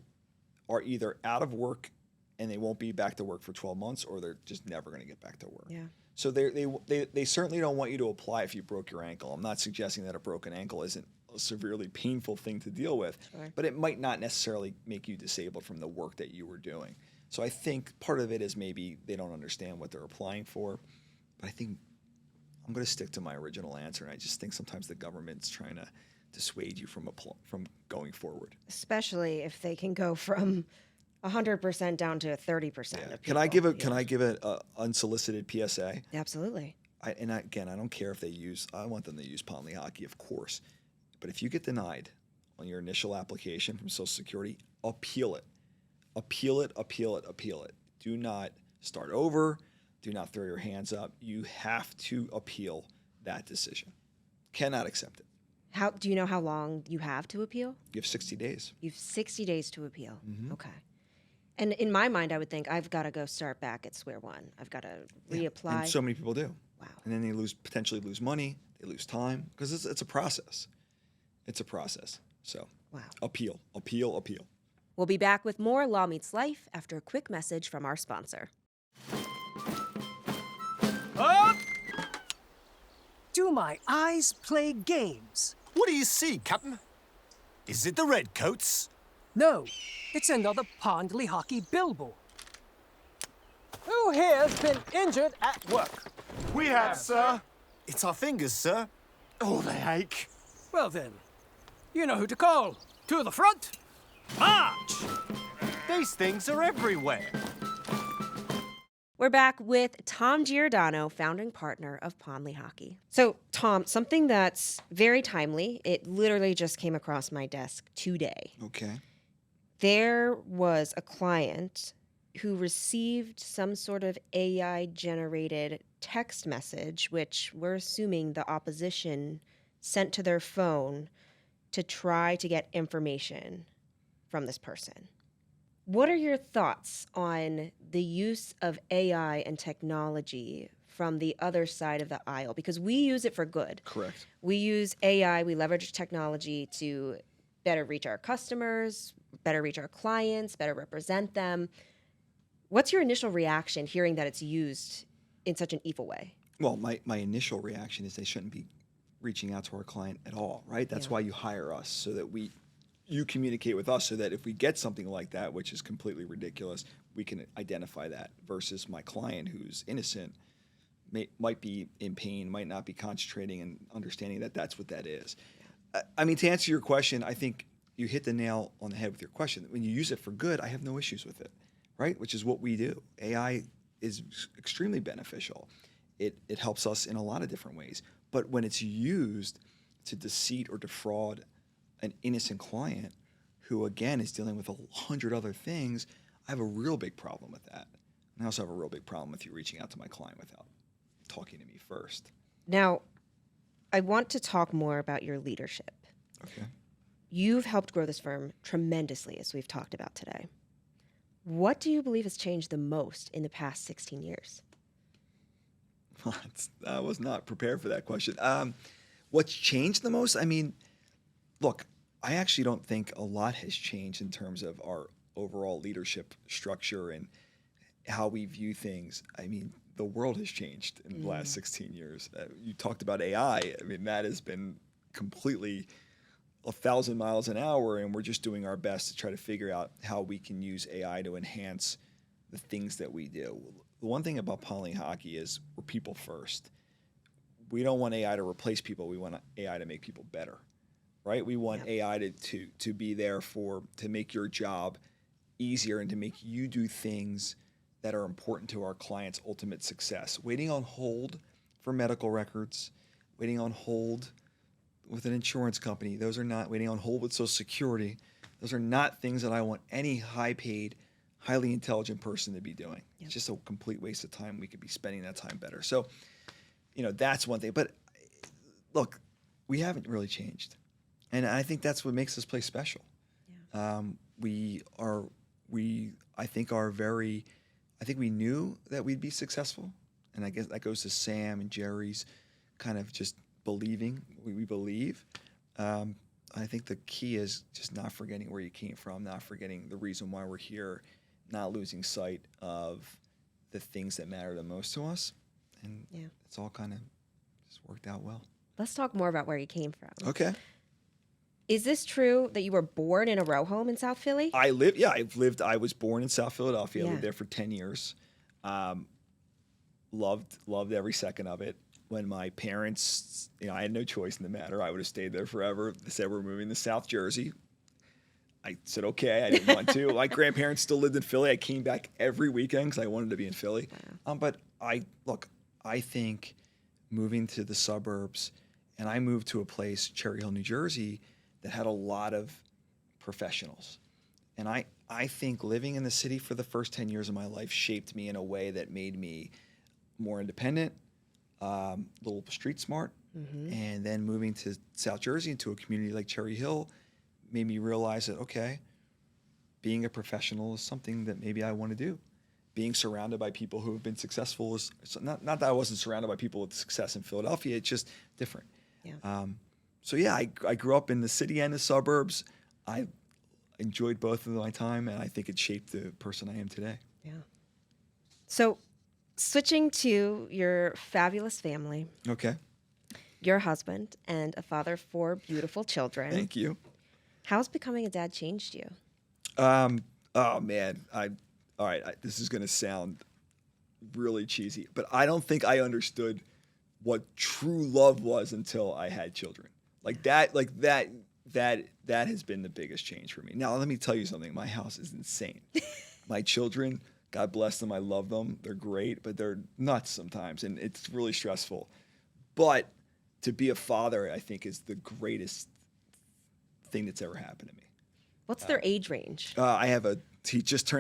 are either out of work and they won't be back to work for 12 months, or they're just never going to get back to work. Yeah. So they certainly don't want you to apply if you broke your ankle. I'm not suggesting that a broken ankle isn't a severely painful thing to deal with, but it might not necessarily make you disabled from the work that you were doing. So I think part of it is maybe they don't understand what they're applying for, but I think I'm going to stick to my original answer, and I just think sometimes the government's trying to dissuade you from going forward. Especially if they can go from 100% down to 30%. Yeah. Of Can I give people. a unsolicited PSA? Absolutely. Again, I don't care if they use. I want them to use Pond Lehocky, of course, but if you get denied on your initial application from Social Security, appeal it. Appeal it, appeal it, appeal it. Do not start over. Do not throw your hands up. You have to appeal that decision. Cannot accept it. Do you know how long you have to appeal? You have 60 days. You have 60 days to appeal. Okay. And in my mind, I would think I've got to go start back at square one. I've got to reapply. And so many people do. Wow. And then they potentially lose money. They lose time because it's a process. It's a process. So appeal, appeal, appeal. We'll be back with more Law Meets Life after a quick message from our sponsor. Up! Do my eyes play games? What do you see, Captain? Is it the Redcoats? No, it's another Pond Lehocky billboard. Who here's been injured at work? We have, sir. It's our fingers, sir. Oh, they ache. Well then, you know who to call. To the front, march! These things are everywhere. We're back with Tom Giordano, founding partner of Pond Lehocky. So, Tom, something that's very timely, it literally just came across my desk today. Okay. There was a client who received some sort of AI-generated text message, which we're assuming the opposition sent to their phone to try to get information from this person. What are your thoughts on the use of AI and technology from the other side of the aisle? Because we use it for good. Correct. We use AI, we leverage technology to better reach our customers, better reach our clients, better represent them. What's your initial reaction hearing that it's used in such an evil way? Well, my initial reaction is they shouldn't be reaching out to our client at all, right? That's why you hire us, so that you communicate with us, so that if we get something like that, which is completely ridiculous, we can identify that, versus my client who's innocent might be in pain, might not be concentrating and understanding that that's what that is. I mean, to answer your question, I think you hit the nail on the head with your question. When you use it for good, I have no issues with it, right? Which is what we do. AI is extremely beneficial. It helps us in a lot of different ways. But when it's used to deceive or defraud an innocent client who, again, is dealing with 100 other things, I have a real big problem with that. And I also have a real big problem with you reaching out to my client without talking to me first. Now, I want to talk more about your leadership. Okay. You've helped grow this firm tremendously, as we've talked about today. What do you believe has changed the most in the past 16 years? I was not prepared for that question. What's changed the most? I mean, look, I actually don't think a lot has changed in terms of our overall leadership structure and how we view things. I mean, the world has changed in the last 16 years. You talked about AI. I mean, that has been completely 1,000 miles an hour, and we're just doing our best to try to figure out how we can use AI to enhance the things that we do. The one thing about Pond Lehocky is we're people first. We don't want AI to replace people. We want AI to make people better, right? We want AI to be there to make your job easier and to make you do things that are important to our clients' ultimate success. Waiting on hold for medical records, waiting on hold with an insurance company, those are not, waiting on hold with Social Security, those are not things that I want any high-paid, highly intelligent person to be doing. It's just a complete waste of time. We could be spending that time better. So, that's one thing. But look, we haven't really changed. And I think that's what makes this place special. Yeah. I think we knew that we'd be successful. And I guess that goes to Sam and Jerry's kind of just believing. We believe. I think the key is just not forgetting where you came from, not forgetting the reason why we're here, not losing sight of the things that matter the most to us. And it's all kind of just worked out well. Let's talk more about where you came from. Okay. Is this true that you were born in a row home in South Philly? I was born in South Philadelphia. I lived there for 10 years. Loved every second of it. When my parents, I had no choice in the matter. I would have stayed there forever. They said we're moving to South Jersey. I said, okay. I didn't want to. My grandparents still lived in Philly. I came back every weekend because I wanted to be in Philly. Wow. But I think moving to the suburbs, and I moved to a place, Cherry Hill, New Jersey, that had a lot of professionals. And I think living in the city for the first 10 years of my life shaped me in a way that made me more independent, a little street smart. Mm-hmm. And then moving to South Jersey into a community like Cherry Hill made me realize that, okay, being a professional is something that maybe I want to do. Being surrounded by people who have been successful is not that I wasn't surrounded by people with success in Philadelphia. It's just different. Yeah. I grew up in the city and the suburbs. I enjoyed both of my time, and I think it shaped the person I am today. Yeah. So, switching to your fabulous family. Okay. Your husband and a father of 4 beautiful children. Thank you. How's becoming a dad changed you? Oh man, this is gonna sound really cheesy, but I don't think I understood what true love was until I had children. That has been the biggest change for me. Now, let me tell you something. My house is insane. My children, God bless them, I love them. They're great, but they're nuts sometimes, and it's really stressful. But to be a father, I think, is the greatest thing that's ever happened to me. What's their age range? I have a teenager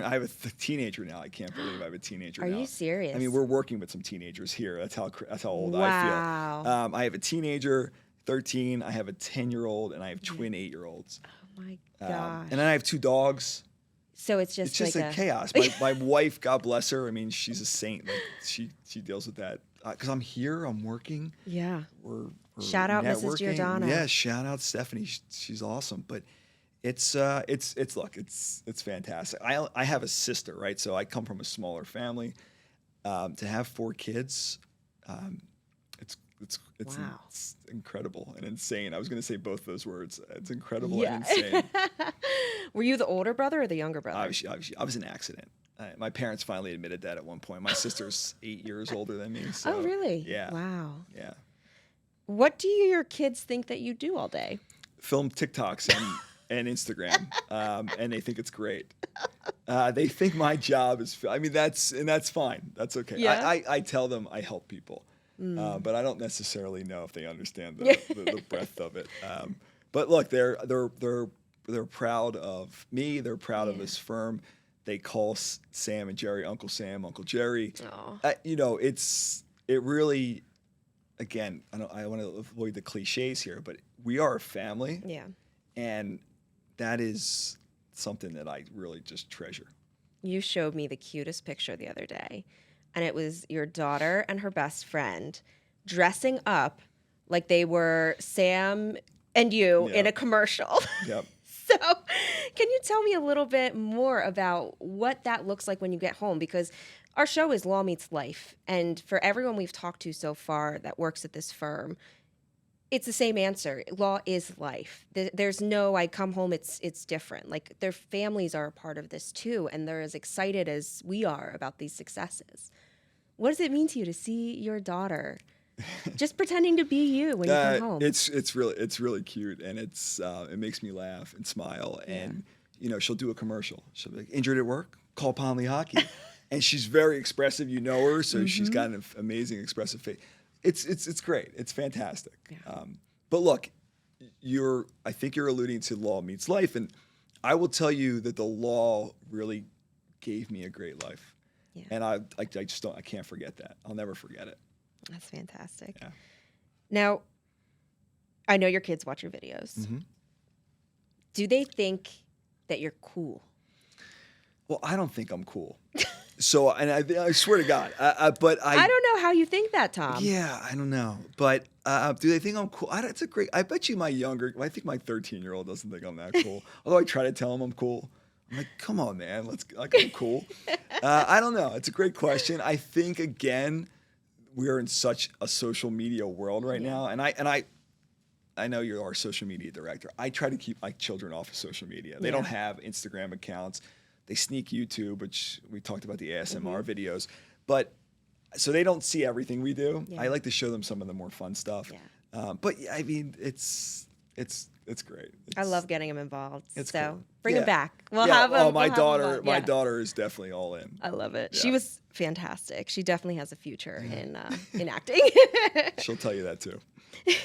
now. I can't believe I have a teenager now. Are you serious? I mean, we're working with some teenagers here. That's how old wow. I feel. I have a teenager, 13. I have a 10-year-old, and I have twin 8-year-olds. Oh my gosh! And then I have 2 dogs. So it's just a chaos. My wife, God bless her. I mean, she's a saint. She deals with that because I'm here. I'm working. Yeah. We're shout out networking. Mrs. Giordano. Yeah, shout out Stephanie. She's awesome. But it's fantastic. I have a sister, right? So I come from a smaller family. To have 4 kids, it's wow. It's incredible and insane. I was going to say both those words. It's incredible and insane. Were you the older brother or the younger brother? I was an accident. My parents finally admitted that at one point. My sister's 8 years older than me. So, oh, really? Yeah. Wow. Yeah. What do your kids think that you do all day? Film TikToks and Instagram, and they think it's great. They think my job is. I mean, that's fine. That's okay. Yeah. I tell them I help people, but I don't necessarily know if they understand the breadth of it. But look, they're proud of me. They're proud of this firm. They call Sam and Jerry Uncle Sam, Uncle Jerry. It really. Again, I want to avoid the cliches here, but we are a family. Yeah. And that is something that I really just treasure. You showed me the cutest picture the other day, and it was your daughter and her best friend dressing up like they were Sam and you in a commercial. Yep. So can you tell me a little bit more about what that looks like when you get home? Because our show is Law Meets Life. And for everyone we've talked to so far that works at this firm, it's the same answer. Law is life. There's no, I come home, it's different. Like, their families are a part of this too, and they're as excited as we are about these successes. What does it mean to you to see your daughter just pretending to be you when you come home? It's really cute, and it makes me laugh and smile. And she'll do a commercial. She'll be like, injured at work, call Pond Lehocky. And she's very expressive. You know her, so she's got an amazing expressive face. It's great. It's fantastic. Yeah. But look, I think you're alluding to Law Meets Life, and I will tell you that the law really gave me a great life. Yeah. And I can't forget that. I'll never forget it. That's fantastic. Yeah. Now, I know your kids watch your videos. Mm-hmm. Do they think that you're cool? Well, I don't think I'm cool. So, and I swear to God, but I don't know how you think that, Tom. Yeah, I don't know. But do they think I'm cool? I bet you I think my 13-year-old doesn't think I'm that cool. Although I try to tell him I'm cool. I'm like, come on, man, I'm cool. I don't know. It's a great question. I think, again, we're in such a social media world right now. And I know you're our social media director. I try to keep my children off of social media. They don't have Instagram accounts. They sneak YouTube, which we talked about the ASMR videos. But so they don't see everything we do. Yeah. I like to show them some of the more fun stuff. Yeah. But I mean, it's great. I love getting them involved. It's so cool. Bring them back. We'll yeah. have them. Oh, my daughter is definitely all in. I love it. Yeah. She was fantastic. She definitely has a future in acting. She'll tell you that too.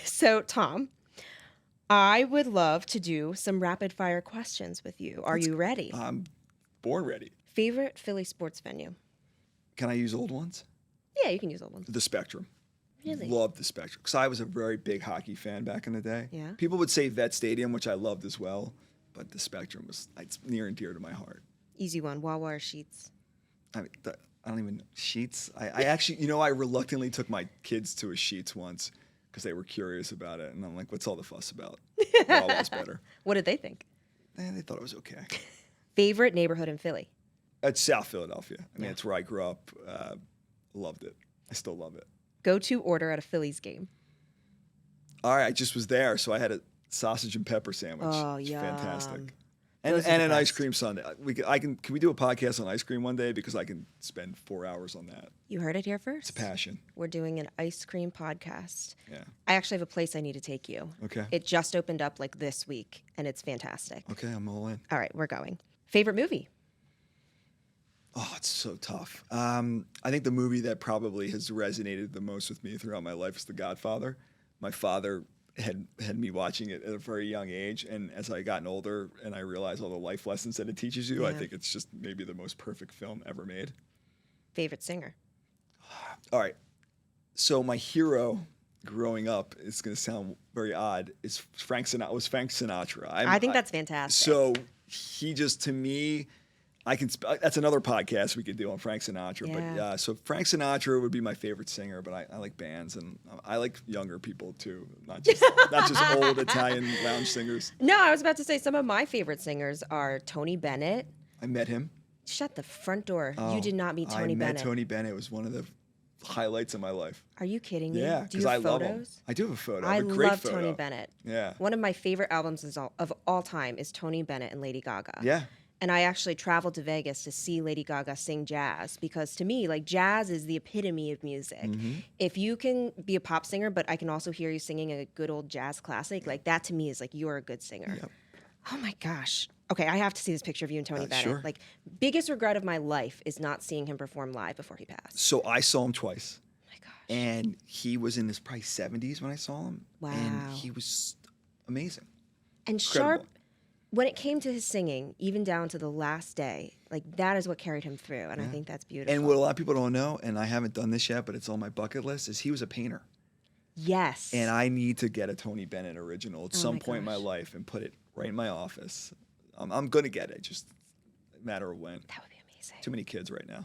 So, Tom, I would love to do some rapid fire questions with you. Are you ready? I'm born ready. Favorite Philly sports venue? Can I use old ones? Yeah, you can use old ones. The Spectrum. Really? Loved the Spectrum because I was a very big hockey fan back in the day. Yeah. People would say Vet Stadium, which I loved as well, but the Spectrum it's near and dear to my heart. Easy one. Wawa or Sheets? I mean, I don't even know. Sheets. I actually, I reluctantly took my kids to a Sheets once because they were curious about it, and I'm like, "What's all the fuss about? Wawa's better." What did they think? They thought it was okay. Favorite neighborhood in Philly? It's South Philadelphia. I mean, it's where I grew up. Loved it. I still love it. Go-to order at a Phillies game? All right, I just was there, so I had a sausage and pepper sandwich. Oh, it's yum. fantastic. And an ice cream sundae. Can we do a podcast on ice cream one day? Because I can spend 4 hours on that. You heard it here first. It's a passion. We're doing an ice cream podcast. Yeah. I actually have a place I need to take you. Okay. It just opened up like this week, and it's fantastic. Okay, I'm all in. All right, we're going. Favorite movie? Oh, it's so tough. I think the movie that probably has resonated the most with me throughout my life is The Godfather. My father had me watching it at a very young age, and as I gotten older and I realized all the life lessons that it teaches you, I think it's just maybe the most perfect film ever made. Favorite singer? All right. So my hero growing up, it's going to sound very odd, is Frank Sinatra. I think that's fantastic. So he just, to me, that's another podcast we could do on Frank Sinatra. Yeah. But so Frank Sinatra would be my favorite singer, but I like bands, and I like younger people too, not just old Italian lounge singers. No, I was about to say some of my favorite singers are Tony Bennett. I met him. Shut the front door. You did not meet Tony Bennett. I met Tony Bennett. It was one of the highlights of my life. Are you kidding me? Yeah, because I love him. I do have a photo. I have a great love photo. Tony Bennett. Yeah. One of my favorite albums of all time is Tony Bennett and Lady Gaga. Yeah. And I actually traveled to Vegas to see Lady Gaga sing jazz because to me, like, jazz is the epitome of music. Mm-hmm. If you can be a pop singer, but I can also hear you singing a good old jazz classic, like, that to me is like, you're a good singer. Yep. Oh my gosh. Okay, I have to see this picture of you and Tony Bennett. Sure. Like, biggest regret of my life is not seeing him perform live before he passed. So I saw him twice. Oh my gosh. And he was in his probably 70s when I saw him. Wow. And he was amazing. And Incredible. Sharp, when it came to his singing, even down to the last day, like, that is what carried him through, and I think that's beautiful. And what a lot of people don't know, and I haven't done this yet, but it's on my bucket list, is he was a painter. Yes. And I need to get a Tony Bennett original at some point in my gosh. life and put it right in my office. I'm going to get it, just a matter of when. That would be amazing. Too many kids right now.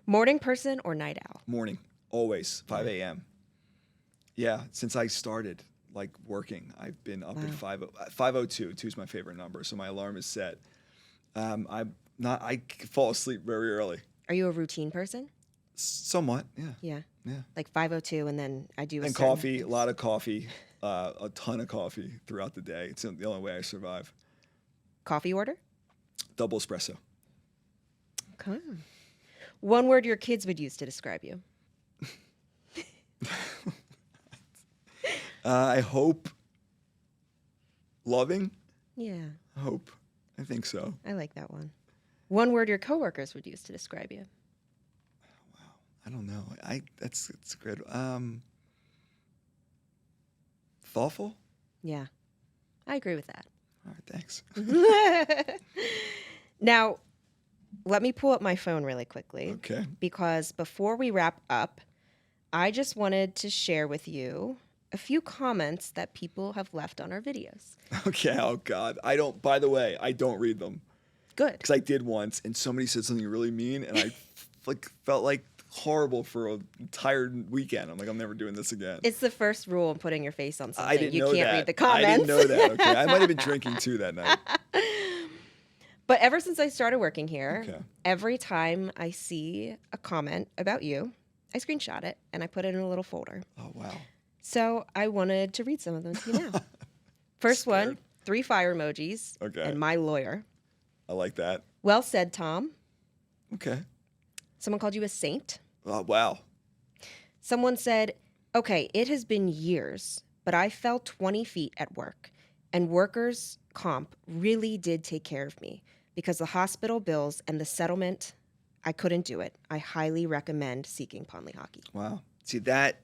Morning person or night owl? Morning, always, 5 a.m. Yeah, since I started. like working. I've been up at 5:02. 2 is my favorite number, so my alarm is set. I fall asleep very early. Are you a routine person? Somewhat, yeah. Yeah. Yeah. Like 5:02, and then I do a And certain- coffee, a lot of coffee, a ton of coffee throughout the day. It's the only way I survive. Coffee order? Double espresso. Okay. One word your kids would use to describe you. I hope loving. Yeah, I hope. I think so. I like that one. One word your coworkers would use to describe you. I don't know. That's good. Thoughtful. Yeah, I agree with that. All right, thanks. Now, let me pull up my phone really quickly. Okay. Because before we wrap up, I just wanted to share with you a few comments that people have left on our videos. Okay. Oh God. By the way, I don't read them Good. because I did once, and somebody said something really mean, and I felt like horrible for an entire weekend. I'm like, I'm never doing this again. It's the first rule in putting your face on something. I didn't you know can't that. read the comments. I didn't know that. Okay. I might have been drinking too that night. But ever since I started working here, Okay. every time I see a comment about you, I screenshot it and I put it in a little folder. Oh wow. So I wanted to read some of them to you now. First one, 3 fire emojis. Okay. And my lawyer. I like that. Well said, Tom. Okay. Someone called you a saint. Oh wow. Someone said, okay, it has been years, but I fell 20 feet at work, and workers' comp really did take care of me because the hospital bills and the settlement, I couldn't do it. I highly recommend seeking Pond Lehocky. Wow. See that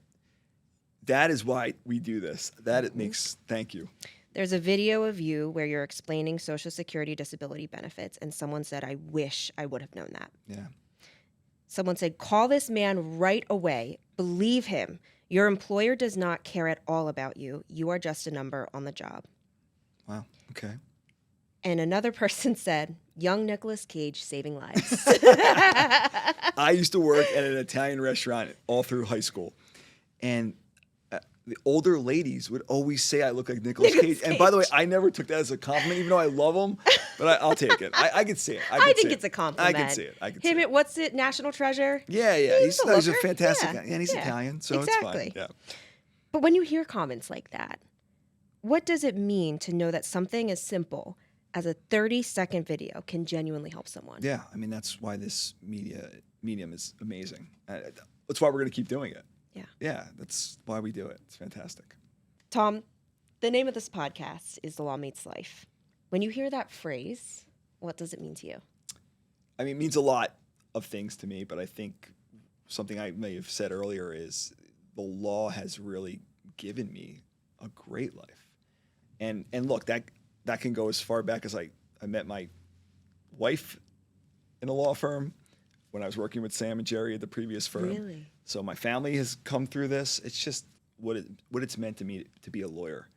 is why we do this. That it makes. Thank you. There's a video of you where you're explaining Social Security disability benefits, and someone said, I wish I would have known that. Yeah. Someone said, call this man right away. Believe him. Your employer does not care at all about you. You are just a number on the job. Wow. Okay. And another person said, young Nicolas Cage saving lives. I used to work at an Italian restaurant all through high school, and the older ladies would always say I look like Nicolas Cage. And by the way, I never took that as a compliment, even though I love him. But I'll take it. I can see it. I think it's a compliment. I can see it. I can see Him it. at what's it? National Treasure? Yeah. He's a He's a looker. fantastic Yeah, guy. And he's yeah. Italian, so Exactly. it's fine. Yeah. But when you hear comments like that, what does it mean to know that something as simple as a 30-second video can genuinely help someone? Yeah. I mean, that's why this medium is amazing. That's why we're going to keep doing it. Yeah. Yeah. That's why we do it. It's fantastic. Tom, the name of this podcast is The Law Meets Life. When you hear that phrase, what does it mean to you? I mean, it means a lot of things to me, but I think something I may have said earlier is the law has really given me a great life. And look, that can go as far back as I met my wife in a law firm when I was working with Sam and Jerry at the previous firm. Really? So my family has come through this. It's just what it's meant to me to be a lawyer.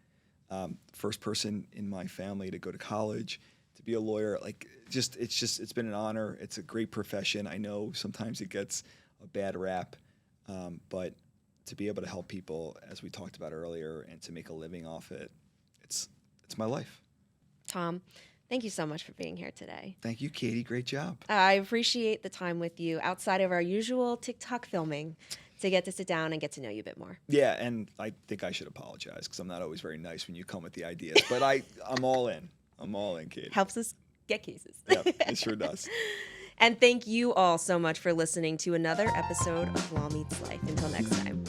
First person in my family to go to college, to be a lawyer. It's been an honor. It's a great profession. I know sometimes it gets a bad rap, but to be able to help people, as we talked about earlier, and to make a living off it, it's my life. Tom, thank you so much for being here today. Thank you, Katie. Great job. I appreciate the time with you outside of our usual TikTok filming to get to sit down and get to know you a bit more. Yeah, and I think I should apologize because I'm not always very nice when you come with the ideas, but I'm all in. I'm all in, Katie. Helps us get cases. Yeah, it sure does. And thank you all so much for listening to another episode of Law Meets Life. Until next time.